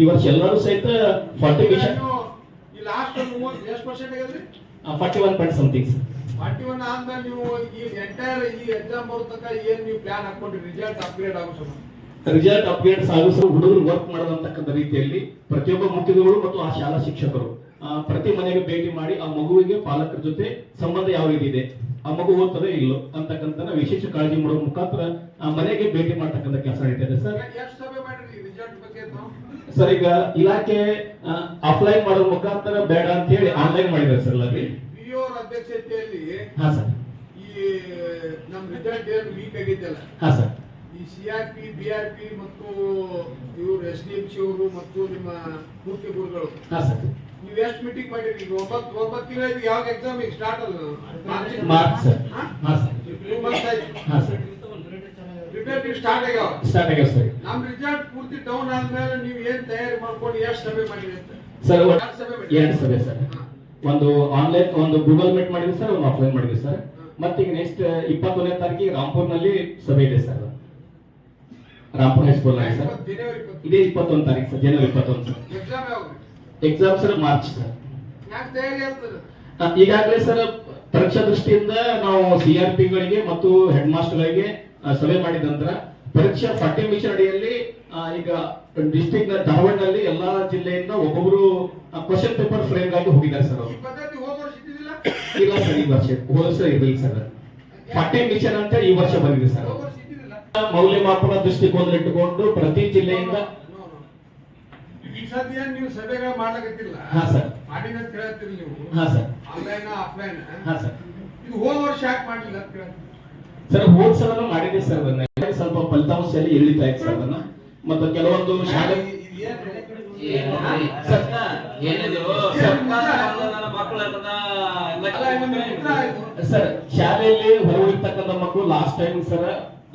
ಈ ವರ್ಷ ಎಲ್ಲರೂ ಸಹಿತ 40 ಈ ಲಾಸ್ಟ್ ಎಷ್ಟು ಪರ್ಸೆಂಟ್ ಆಗಿದ್ರಿ? 41 something sir. 41 ಆದ್ಮೇಲೆ ನೀವು ಈ ಎಂಟೈರ್ ಈ ಎಕ್ಸಾಮ್ ಬರೋ ತನಕ ಏನ್ ನೀವು ಪ್ಲಾನ್ ಹಾಕೊಂಡ್ರಿ ರಿಸಲ್ಟ್ ಅಪ್ಗ್ರೇಡ್ ಆಗೋ ಸಮ? ರಿಸಲ್ಟ್ ಅಪ್ಗ್ರೇಡ್ ಸಾಗಿಸೋ ಹುಡುಗರು ವರ್ಕ್ ಮಾಡೋದಂತಕ್ಕಂಥ ರೀತಿಯಲ್ಲಿ ಪ್ರತಿಯೊಬ್ಬ ಮುಖ್ಯಗಳು ಮತ್ತು ಆ ಶಾಲಾ ಶಿಕ್ಷಕರು ಪ್ರತಿ ಮನೆಗೆ ಭೇಟಿ ಮಾಡಿ ಆ ಮಗುವಿಗೆ ಪಾಲಕರ ಜೊತೆ ಸಂಬಂಧ ಯಾವ ರೀತಿ ಇದೆ, ಆ ಮಗು ಓದ್ತದೆ ಇಲ್ಲೋ ಅಂತಕ್ಕಂಥ ವಿಶೇಷ ಕಾಳಜಿ ಮಾಡೋ ಮುಖಾಂತರ ಆ ಮನೆಗೆ ಭೇಟಿ ಮಾಡ್ತಕ್ಕಂಥ ಕೆಲಸ ನಡೀತಿದೆ ಸರ್. ಎಷ್ಟು ಸಭೆ ಮಾಡಿದ್ರಿ ರಿಸಲ್ಟ್ ಬಗ್ಗೆ? ಸರ್ ಈಗ ಇಲಾಖೆ ಆಫ್ಲೈನ್ ಮಾಡೋ ಮುಖಾಂತರ ಬೇಡ ಅಂತ ಹೇಳಿ ಆನ್ಲೈನ್ ಮಾಡಿದ್ದಾರೆ ಸರ್. ಅಲ್ಲಿ ಬಿಒ ಅಧ್ಯಕ್ಷತೆಯಲ್ಲಿ ಹಾ ಸರ್ ಈ ನಮ್ಮ ರಿಸಲ್ಟ್ ಏನು ವೀಕ್ ಆಗಿದ್ದಲ್ಲ, ಹಾ ಸರ್, ಈ ಸಿಆರ್ಪಿ ಬಿಆರ್ಪಿ ಮತ್ತು ಇವರು ಎಸ್ಡಿಎಂಸಿ ಅವರು ಮತ್ತು ನಿಮ್ಮ ಮುಖ್ಯ ಗುರುಗಳು ಹಾ ಸರ್ ನೀವು ಎಷ್ಟು ಮೀಟಿಂಗ್ ಮಾಡಿರಿ? 9 ತಿಂಗಳು ಯಾವಾಗ ಎಕ್ಸಾಮ್ ಈಗ ಸ್ಟಾರ್ಟ್ ಅಲ್ಲ? March sir. ಹಾ ಸರ್ 2 ಮಂತ್ಸ್ ಆಯ್ತು. ಹಾ ಸರ್ ರಿಸಲ್ಟ್ ಸ್ಟಾರ್ಟ್ ಆಗ್ಯಾವ ಸರ್. ನಮ್ಮ ರಿಸಲ್ಟ್ ಪೂರ್ತಿ ಡೌನ್ ಆದ್ಮೇಲೆ ನೀವು ಏನ್ ತಯಾರಿ ಮಾಡ್ಕೊಂಡು ಎಷ್ಟು ಸಭೆ ಮಾಡಿರಿ ಅಂತ? ಸರ್ 2 ಸಭೆ ಸರ್. ಒಂದು ಆನ್ಲೈನ್, ಒಂದು ಗೂಗಲ್ ಮೀಟ್ ಮಾಡಿದ್ವಿ ಸರ್, ಒಂದು ಆಫ್ಲೈನ್ ಮಾಡಿದ್ವಿ ಸರ್. ಮತ್ತೆ ಈಗ ನೆಕ್ಸ್ಟ್ 21ನೇ ತಾರೀಕಿಗೆ ರಾಂಪುರ್ನಲ್ಲಿ ಸಭೆ ಇದೆ ಸರ್. ರಾಂಪುರ್ ಹೈಸ್ಕೂಲ್ ನಲ್ಲಿ ಸರ್. ಇದೇ 21 ತಾರೀಕು ಸರ್, ಜನವರಿ 21 ಸರ್. ಎಕ್ಸಾಮ್ ಯಾವಾಗ? Exam sir March sir. ಯಾಕೆ ತಯಾರಿ ಆಗ್ತದೆ? ಈಗಾಗಲೇ ಸರ್ ಪರೀಕ್ಷಾ ದೃಷ್ಟಿಯಿಂದ ನಾವು ಸಿಆರ್ಪಿಗಳಿಗೆ ಮತ್ತು ಹೆಡ್ ಮಾಸ್ಟರ್ಗಳಿಗೆ ಸಭೆ ಮಾಡಿದ ನಂತರ ಪರೀಕ್ಷಾ ಪಠ್ಯ ಮಿಷನ್ ಅಡಿಯಲ್ಲಿ ಈಗ ಡಿಸ್ಟ್ರಿಕ್ಟ್ ಧಾರವಾಡನಲ್ಲಿ ಎಲ್ಲಾ ಜಿಲ್ಲೆಯಿಂದ ಒಬ್ಬೊಬ್ರು ಕ್ವಶನ್ ಪೇಪರ್ ಫ್ರೇಮ್ ಗಾಗಿ ಹೋಗಿದ್ದಾರೆ ಸರ್. ಅವರು ಇಲ್ಲ ಸರ್, ಈ ವರ್ಷ ಹೋದ ವರ್ಷ ಇರಲಿಲ್ಲ ಸರ್. ಪಠ್ಯ ಮಿಷನ್ ಅಂತ ಈ ವರ್ಷ ಬಂದಿದೆ ಸರ್. ಮೌಲ್ಯಮಾಪನ ದೃಷ್ಟಿಕೋನ ಇಟ್ಟುಕೊಂಡು ಪ್ರತಿ ಜಿಲ್ಲೆಯಿಂದ ಈ ಸದ್ಯ ನೀವು ಸಭೆಗಳು ಮಾಡ್ಲಿಕ್ಕಿಲ್ಲ. ಹಾ ಸರ್, ಮಾಡಿನ ಅಂತ ಹೇಳ್ತೀರಿ ನೀವು. ಹಾ ಸರ್, ಆನ್ಲೈನ್ ಆಫ್ಲೈನ್. ಹಾ ಸರ್. ಇದು ಹೋದ ವರ್ಷ ಯಾಕೆ ಮಾಡಲಿಲ್ಲ ಅಂತ ಹೇಳ್ತೀರಿ ಸರ್? ಹೋದ ಸಲ ಮಾಡಿದೆ ಸರ್. ಅದನ್ನ ಸ್ವಲ್ಪ ಫಲಿತಾಂಶದಲ್ಲಿ ಇಳಿತಾ ಇತ್ತು ಸರ್. ಅದನ್ನ ಮತ್ತು ಕೆಲವೊಂದು ಶಾಲೆ ಸರ್ ಶಾಲೆಯಲ್ಲಿ ಹೊರಗಿರ್ತಕ್ಕಂಥ ಮಕ್ಕಳು ಲಾಸ್ಟ್ ಟೈಮ್ ಸರ್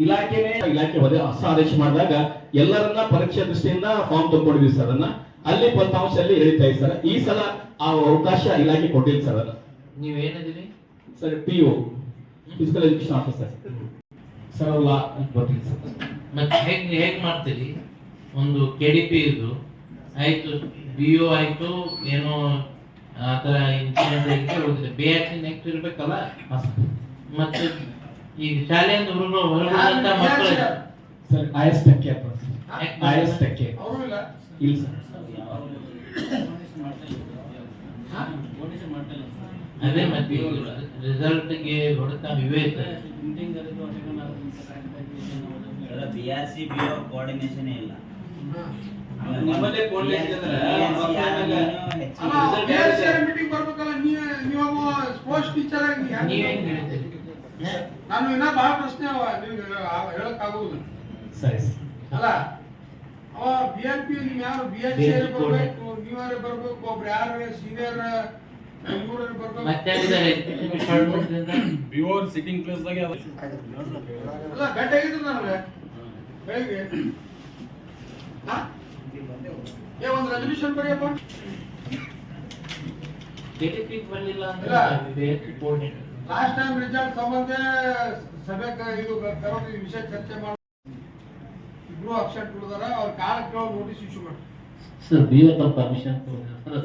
ಇಲಾಖೆ ಹೊಸ ಆದೇಶ ಮಾಡಿದಾಗ ಎಲ್ಲರನ್ನ ಪರೀಕ್ಷೆ ದೃಷ್ಟಿಯಿಂದ ಫಾರ್ಮ್ ತಗೊಂಡಿದ್ವಿ ಸರ್. ಅದನ್ನ ಅಲ್ಲಿ ಫಲಿತಾಂಶದಲ್ಲಿ ಇಳಿತಾ ಇದೆ ಸರ್. ಈ ಸಲ ಆ ಅವಕಾಶ ಇಲಾಖೆ ಕೊಟ್ಟಿಲ್ಲ ಸರ್. ಅದನ್ನ ನೀವೇನಿದ್ದೀರಿ sir? PO physical education officer sir. ಅಲ್ಲ ಗೊತ್ತಿಲ್ಲ ಸರ್. ಮತ್ತೆ ಹೇಗ್ ಮಾಡ್ತೀರಿ? ಒಂದು KDP ಇದು ಆಯ್ತು, BO ಆಯ್ತು, ಏನೋ ಆತರ ಇನ್ಸಿಡೆಂಟ್ ಹೋಗಿದೆ, BRC ನೆಕ್ಸ್ಟ್ ಇರ್ಬೇಕಲ್ಲ. ಮತ್ತೆ ಈಗ ಶಾಲೆಯಿಂದ ಹೊರಬಂದಂತ ಮಕ್ಕಳು ಸರ್ IS ಟಕ್ಕೆ IS ಟಕ್ಕೆ ಇಲ್ಲ ಸರ್. ಅದೇ ಮತ್ತೆ ರಿಸಲ್ಟ್ ಗೆ ಹೊಡೆತ ಇವೇ ಇರ್ತದೆ. BRC BO ಕೋಆರ್ಡಿನೇಷನ್ ಇಲ್ಲ. ನಿಮ್ಮಲ್ಲೇ ಕೋಆರ್ಡಿನೇಷನ್ ಮೀಟಿಂಗ್ ಬರ್ಬೇಕಲ್ಲ. ನೀವು ಸ್ಪೋರ್ಟ್ಸ್ ಟೀಚರ್ ಆಗಿ ನೀವ್ ಹೆಂಗ್ ಹೇಳ್ತೀರಿ? ನಾನು ಇನ್ನ ಬಹಳ ಪ್ರಶ್ನೆ ಅವ ನಿಮ್ಗೆ ಹೇಳಕ್ ಆಗುದಿಲ್ಲ ಸರಿ ಅಲ್ಲ. ಅವ BRP ನೀವು ಯಾರು BRC ಬರ್ಬೇಕು, ನೀವ್ಯಾರು ಬರ್ಬೇಕು, ಒಬ್ರು ಯಾರು ಸೀನಿಯರ್ ಇವ್ರು ಬರ್ಬೇಕು. ಮತ್ತೆ ಬಿಒ ಸಿಟ್ಟಿಂಗ್ ಪ್ಲೇಸ್ ದಾಗೆ ಅಲ್ಲ ಗಂಟೆ ಆಗಿದ್ರು ನನಗೆ ಬೆಳಿಗ್ಗೆ ಒಂದು ರೆಸಲ್ಯೂಷನ್ ಬರೆಯಪ್ಪ. KDP ಬರ್ಲಿಲ್ಲ ಅಂದ್ರೆ ಲಾಸ್ಟ್ ಟೈಮ್ ರಿಸಲ್ಟ್ ಸಂಬಂಧ ಸಭೆ ಇದು ಕರೋದು ವಿಷಯ ಚರ್ಚೆ ಮಾಡಿ ಇಬ್ರು ಅಬ್ಸೆಂಟ್ ಉಳಿದಾರ. ಅವ್ರ ಕಾಲಕ್ಕೆ ನೋಟಿಸ್ ಇಶ್ಯೂ ಮಾಡಿ ಸರ್. BO ಪರ್ಮಿಷನ್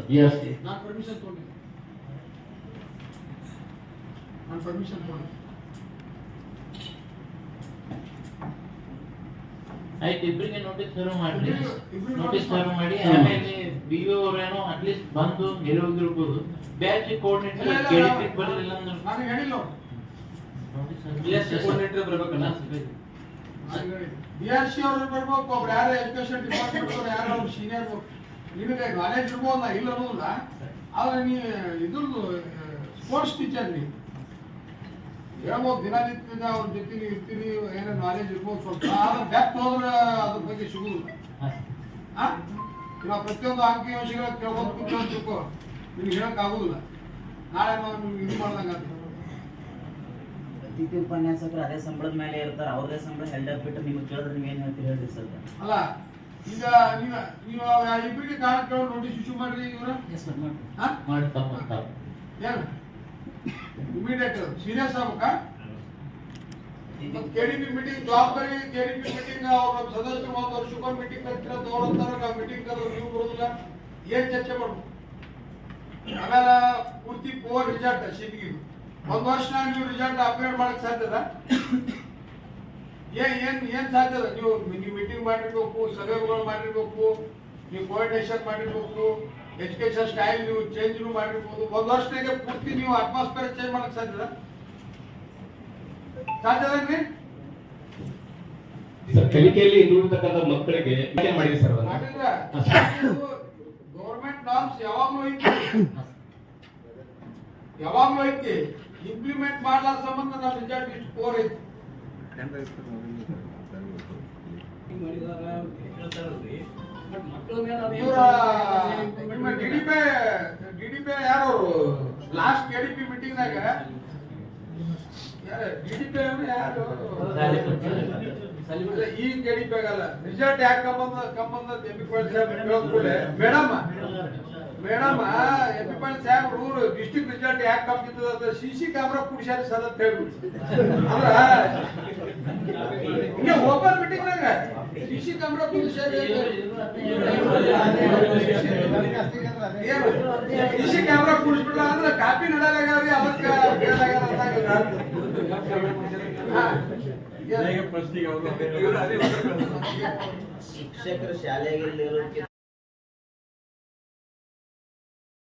BRC ನಾನು ಪರ್ಮಿಷನ್ ತಗೊಂಡಿದ್ದೆ. ನಾನು ಪರ್ಮಿಷನ್ ತಗೊಂಡಿದ್ದೆ. ಆಯ್ತು, ಇಬ್ಬರಿಗೆ ನೋಟಿಸ್ ಸರ್ವ್ ಮಾಡ್ರಿ. ನೋಟಿಸ್ ಸರ್ವ್ ಮಾಡಿ ಆಮೇಲೆ BO ಅವರೇನೋ ಅಟ್ಲೀಸ್ಟ್ ಬಂದು ಹೇಳಿರ್ಬೋದು. ಬ್ಯಾಚ್ ಕೋಆರ್ಡಿನೇಟರ್ KDP ಬರಲಿಲ್ಲ ಅಂದ್ರೆ ನನಗೆ ಹೇಳಿಲ್ಲ ನೋಟಿಸ್ ಕೋಆರ್ಡಿನೇಟರ್ ಬರಬೇಕಲ್ಲ. BRC ಅವರು ಬರ್ಬೇಕು, ಒಬ್ರು ಯಾರು ಎಜುಕೇಶನ್ ಡಿಪಾರ್ಟ್ಮೆಂಟ್ ಅವರು ಯಾರು ಅವ್ರು ಸೀನಿಯರ್. ನಿಮಗೆ ನಾಲೆಜ್ ಇರ್ಬೋದಲ್ಲ, ಇಲ್ಲ ಅನ್ನೋದಿಲ್ಲ. ಆದ್ರೆ ನೀ ಇದ್ರದ್ದು ಸ್ಪೋರ್ಟ್ಸ್ ಟೀಚರ್ ನೀವು ಹೇಳ್ಬೋದು, ದಿನನಿತ್ಯದ ಅವ್ರ ಜೊತೆ ನೀವು ಇರ್ತೀರಿ, ಏನೋ ನಾಲೆಜ್ ಇರ್ಬೋದು ಸ್ವಲ್ಪ. ಆದ್ರೆ ಬ್ಯಾಕ್ ಹೋದ್ರೆ ಅದ್ರ ಬಗ್ಗೆ ಸಿಗುದಿಲ್ಲ. ನಾವು ಪ್ರತಿಯೊಂದು ಅಂಕಿ ಅಂಶಗಳ ಕೇಳ್ಬೋದು ಕೂತ್ಕೊಂಡು ತಿಳ್ಕೊ, ನಿಮ್ಗೆ ಹೇಳಕ್ ಆಗುದಿಲ್ಲ. ನಾಳೆ ನಾವು ನಿಮ್ಗೆ ಇದು ಮಾಡ್ದಂಗ ಪ್ರತಿ ಉಪನ್ಯಾಸಕರು ಅದೇ ಸಂಬಳದ ಮೇಲೆ ಇರ್ತಾರೆ. ಅವ್ರದೇ ಸಂಬಳ ಹೆಲ್ಡ್ ಅಪ್ ಬಿಟ್ಟು ನಿಮ್ಗೆ ಕೇಳಿದ್ರೆ ನೀವು ಏನ್ ಹೇಳ್ತೀರಿ ಹೇಳ್ರಿ ಸರ್? ಅಲ್ಲ ಈಗ ನೀವು ಇಬ್ಬರಿಗೆ ಕಾರಣಕ್ಕೆ ನೋಟಿಸ್ ಇಶ್ಯೂ ಮಾಡ್ರಿ. ಇವ್ರ ಏನು ಇಮಿಡಿಯೇಟ್ ಸೀರಿಯಸ್ ಆಗ್ಬೇಕಾ? ಕೆಡಿಪಿ ಮೀಟಿಂಗ್ ಜವಾಬ್ದಾರಿ ಕೆಡಿಪಿ ಮೀಟಿಂಗ್ ಅವ್ರ ಸದಸ್ಯರು ಒಂದು ವರ್ಷಕ್ಕೊಂದು ಮೀಟಿಂಗ್ ಕರಿತೀರ ತೋರಂತಾರ ನಾವು ಮೀಟಿಂಗ್ ಕರೆದು ನೀವು ಬರೋದಿಲ್ಲ ಏನ್ ಚರ್ಚೆ ಮಾಡ್ಬೇಕು ಆಮೇಲೆ ಪೂರ್ತಿ ಪೋರ್ ರಿಸಲ್ಟ್ ಸಿದ್ಗಿ ಒಂದ್ ವರ್ಷ ನೀವು ರಿಸಲ್ಟ್ ಅಪ್ಗ್ರೇಡ್ ಮಾಡಕ್ ಸಾಧ್ಯದ ಏನ್ ಸಾಧ್ಯದ ನೀವು ಮೀಟಿಂಗ್ ಮಾಡಿರ್ಬೇಕು ಸಭೆಗಳು ಮಾಡಿರ್ಬೇಕು ನೀವು ಕೋಆರ್ಡಿನೇಷನ್ ಮಾಡಿರ್ಬೇಕು ಎಜುಕೇಶನ್ ಸ್ಟೈಲ್ ನೀವು ಚೇಂಜ್ ಮಾಡಿರ್ಬೋದು ಒಂದ್ ವರ್ಷನಾಗೆ ಪೂರ್ತಿ ನೀವು ಅಟ್ಮಾಸ್ಫಿಯರ್ ಚೇಂಜ್ ಮಾಡಕ್ ಸಾಧ್ಯದ ಸಾಧ್ಯದನ್ರಿ ಸರ್ ಕಲಿಕೆಯಲ್ಲಿ ಹಿಂದುಳಿದಕ್ಕಂತ ಮಕ್ಕಳಿಗೆ ಏನ್ ಮಾಡಿದೆ ಸರ್ ಅದನ್ನ? ಮಾಡಿದ್ರ ಗೌರ್ಮೆಂಟ್ ನಾರ್ಮ್ಸ್ ಯಾವಾಗ್ಲೂ ಐತಿ ಇಂಪ್ಲಿಮೆಂಟ್ ಮಾಡ್ಲಾರ ಸಂಬಂಧ ನಮ್ಮ ರಿಸಲ್ಟ್ ಇಷ್ಟು ಪೋರ್ ಐತಿ ಇವರ ನಿಮ್ಮ ಡಿಡಿಪಿ ಯಾರು ಲಾಸ್ಟ್ ಕೆಡಿಪಿ ಮೀಟಿಂಗ್ನಾಗ ಡಿಡಿಪಿ ಯಾರು ಈ ಕೆಡಿಪಿ ಆಗಲ್ಲ ರಿಸಲ್ಟ್ ಯಾಕೆ ಕಮ್ಮಂದ ಮೇಡಮ್ ಎಂ ಪಿ ಸಾಹೇಬ್ರು ಡಿಸ್ಟ್ರಿಕ್ಟ್ ರಿಸಲ್ಟ್ ಯಾಕೆ ಕಮ್ಮಿದ್ದದ ಸಿಸಿ ಕ್ಯಾಮ್ರಾ ಕುಡಿಸ್ಯಾರ ಸರ್ ಅಂತ ಹೇಳ್ಬಿಟ್ಟು ಅಲ್ಲ ಹಿಂಗೆ ಓಪನ್ ಮೀಟಿಂಗ್ನಾಗ ಸಿಸಿ ಕ್ಯಾಮ್ರಾ ಕುಡಿಸ್ಯಾರ ಸಿಸಿ ಕ್ಯಾಮ್ರಾ ಕುಡಿಸ್ಬಿಡ್ಲ ಅಂದ್ರೆ ಕಾಪಿ ನಡಲಾಗ್ಯಾವ್ರಿ ಅದಕ್ಕೆ ಶಿಕ್ಷಕರು ಶಾಲೆಗೆ